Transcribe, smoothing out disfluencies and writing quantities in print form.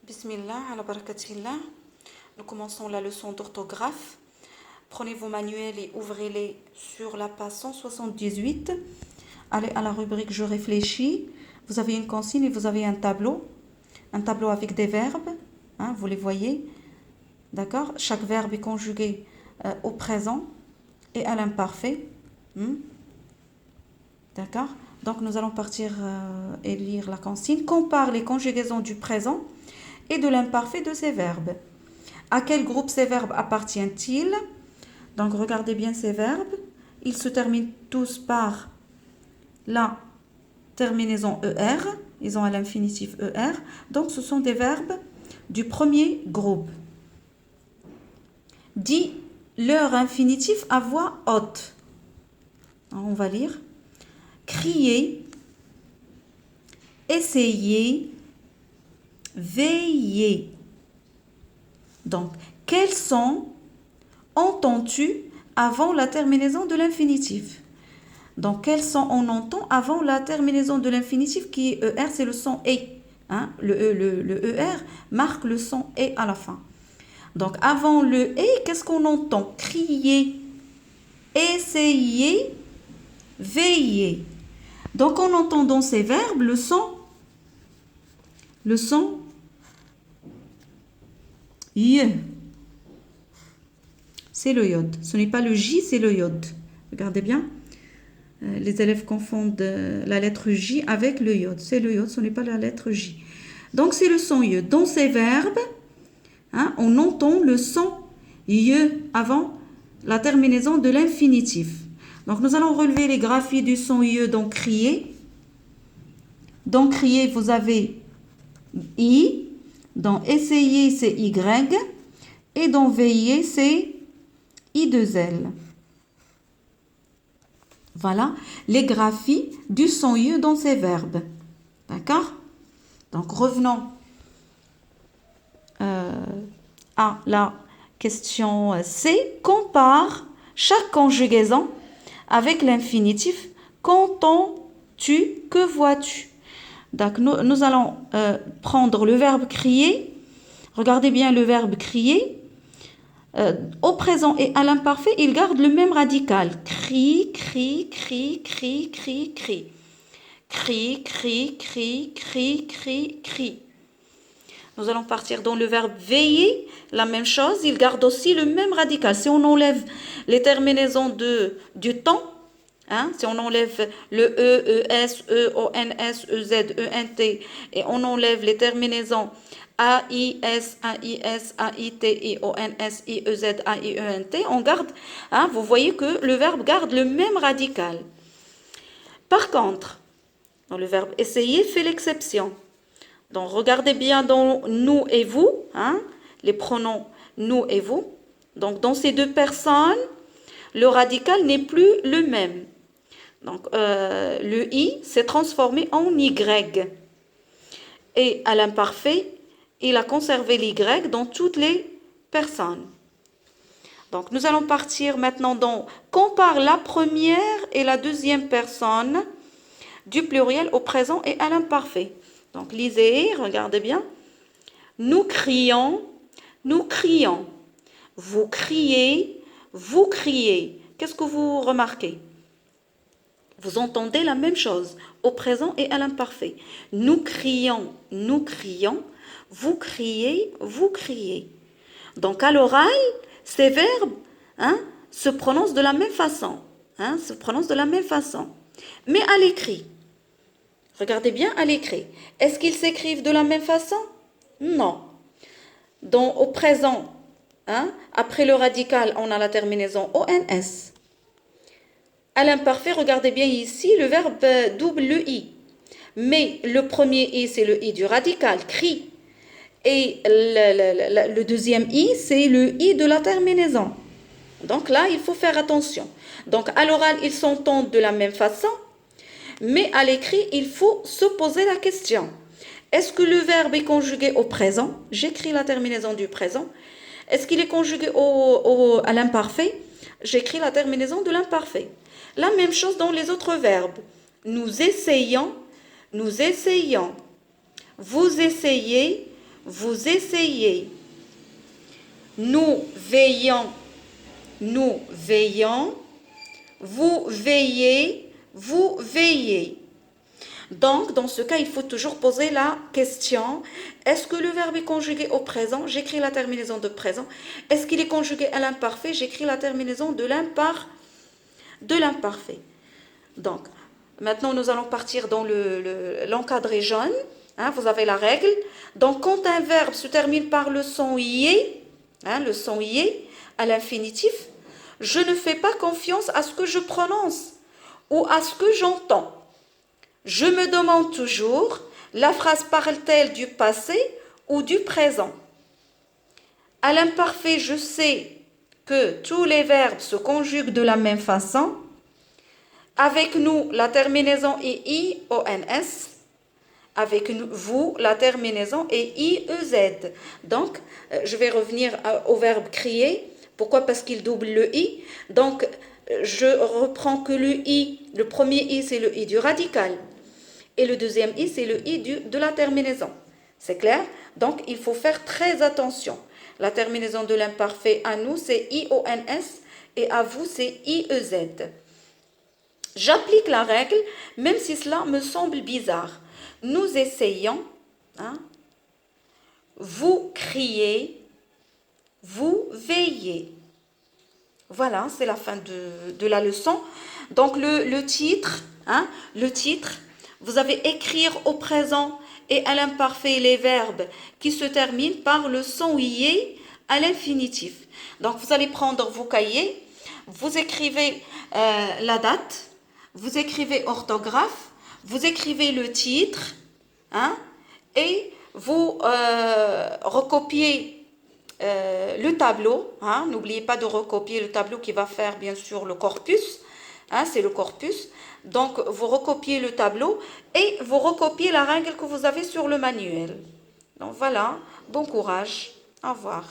Bismillah, ala barakatillah. Nous commençons la leçon d'orthographe. Prenez vos manuels et ouvrez-les sur la page 178. Allez à la rubrique Je réfléchis. Vous avez une consigne et vous avez un tableau. Un tableau avec des verbes. Vous les voyez. D'accord? Chaque verbe est conjugué au présent et à l'imparfait. D'accord? Donc nous allons partir et lire la consigne. Compare les conjugaisons du présent et de l'imparfait de ces verbes. À quel groupe ces verbes appartiennent-ils? Donc regardez bien ces verbes. Ils se terminent tous par la terminaison ER. Ils ont à l'infinitif ER. Donc ce sont des verbes du premier groupe. Dis leur infinitif à voix haute. On va lire. Crier, essayer, veiller. Donc, quels sons entends-tu avant la terminaison de l'infinitif? Donc, quels sons on entend avant la terminaison de l'infinitif qui est ER, c'est le son E. Le ER marque le son E à la fin. Donc, avant le E, qu'est-ce qu'on entend? Crier, essayer, veiller. Donc, on entend dans ces verbes le son Y. C'est le yod. Ce n'est pas le J, c'est le yod. Regardez bien. Les élèves confondent la lettre J avec le yod. C'est le yod, ce n'est pas la lettre J. Donc, c'est le son Y. Dans ces verbes, on entend le son Y avant la terminaison de l'infinitif. Donc, nous allons relever les graphies du son Y dans crier. Dans crier, vous avez I. Dans essayer, c'est Y. Et dans veiller, c'est I2L. Voilà les graphies du son Y dans ces verbes. D'accord? Donc, revenons à la question C. Compare chaque conjugaison avec l'infinitif. Qu'entends-tu? Que vois-tu? Donc, nous allons prendre le verbe crier. Regardez bien le verbe crier. Au présent et à l'imparfait, il garde le même radical. Crie, crie, crie, crie, crie, crie. Crie, crie, crie, crie, crie, crie. Nous allons partir dans le verbe veiller. La même chose, il garde aussi le même radical. Si on enlève les terminaisons du temps, si on enlève le E, ES, EONS, EZ, ENT et on enlève les terminaisons AIS, AIS, AIT, IONS, IEZ, AIENT, on garde, vous voyez que le verbe garde le même radical. Par contre, dans le verbe essayer fait l'exception. Donc regardez bien dans nous et vous, les pronoms nous et vous. Donc dans ces deux personnes, le radical n'est plus le même. Donc, le I s'est transformé en Y. Et à l'imparfait, il a conservé l'Y dans toutes les personnes. Donc, nous allons partir maintenant dans compare la première et la deuxième personne du pluriel au présent et à l'imparfait. Donc, lisez, regardez bien. Nous crions, nous crions. Vous criez, vous criez. Qu'est-ce que vous remarquez? Vous entendez la même chose au présent et à l'imparfait. Nous crions, nous crions. Vous criez, vous criez. Donc à l'oral, ces verbes se prononcent de la même façon. Mais à l'écrit, regardez bien à l'écrit. Est-ce qu'ils s'écrivent de la même façon? Non. Donc au présent, après le radical, on a la terminaison ONS. À l'imparfait, regardez bien ici, le verbe double le I. Mais le premier I, c'est le I du radical, crie. Et le deuxième I, c'est le I de la terminaison. Donc là, il faut faire attention. Donc à l'oral, ils s'entendent de la même façon. Mais à l'écrit, il faut se poser la question. Est-ce que le verbe est conjugué au présent? J'écris la terminaison du présent. Est-ce qu'il est conjugué à l'imparfait? J'écris la terminaison de l'imparfait. La même chose dans les autres verbes. Nous essayons, nous essayons. Vous essayez, vous essayez. Nous veillons, nous veillons. Vous veillez, vous veillez. Donc, dans ce cas, il faut toujours poser la question. Est-ce que le verbe est conjugué au présent? J'écris la terminaison de présent. Est-ce qu'il est conjugué à l'imparfait? J'écris la terminaison de l'imparfait. Donc, maintenant, nous allons partir dans l'encadré jaune. Hein, vous avez la règle. Donc, quand un verbe se termine par le son yé, hein, le son yé à l'infinitif, je ne fais pas confiance à ce que je prononce ou à ce que j'entends. Je me demande toujours, la phrase parle-t-elle du passé ou du présent? À l'imparfait, je sais que tous les verbes se conjuguent de la même façon. Avec nous, la terminaison est I-O-N-S. Avec vous, la terminaison est I-E-Z. Donc, je vais revenir au verbe crier. Pourquoi? Parce qu'il double le I. Donc, je reprends que le I. Le premier I, c'est le I du radical. Et le deuxième I, c'est le I de la terminaison. C'est clair? Donc, il faut faire très attention. La terminaison de l'imparfait à nous, c'est I-O-N-S. Et à vous, c'est I-E-Z. J'applique la règle, même si cela me semble bizarre. Nous essayons. Hein, vous criez. Vous veillez. Voilà, c'est la fin de la leçon. Donc, le titre, hein, vous avez écrire au présent et à l'imparfait les verbes qui se terminent par le son yé à l'infinitif. Donc, vous allez prendre vos cahiers, vous écrivez la date, vous écrivez orthographe, vous écrivez le titre, hein, et vous recopiez le tableau, hein, n'oubliez pas de recopier le tableau qui va faire bien sûr le corpus, hein, c'est le corpus. Donc vous recopiez le tableau et vous recopiez la règle que vous avez sur le manuel. Donc voilà, bon courage, au revoir.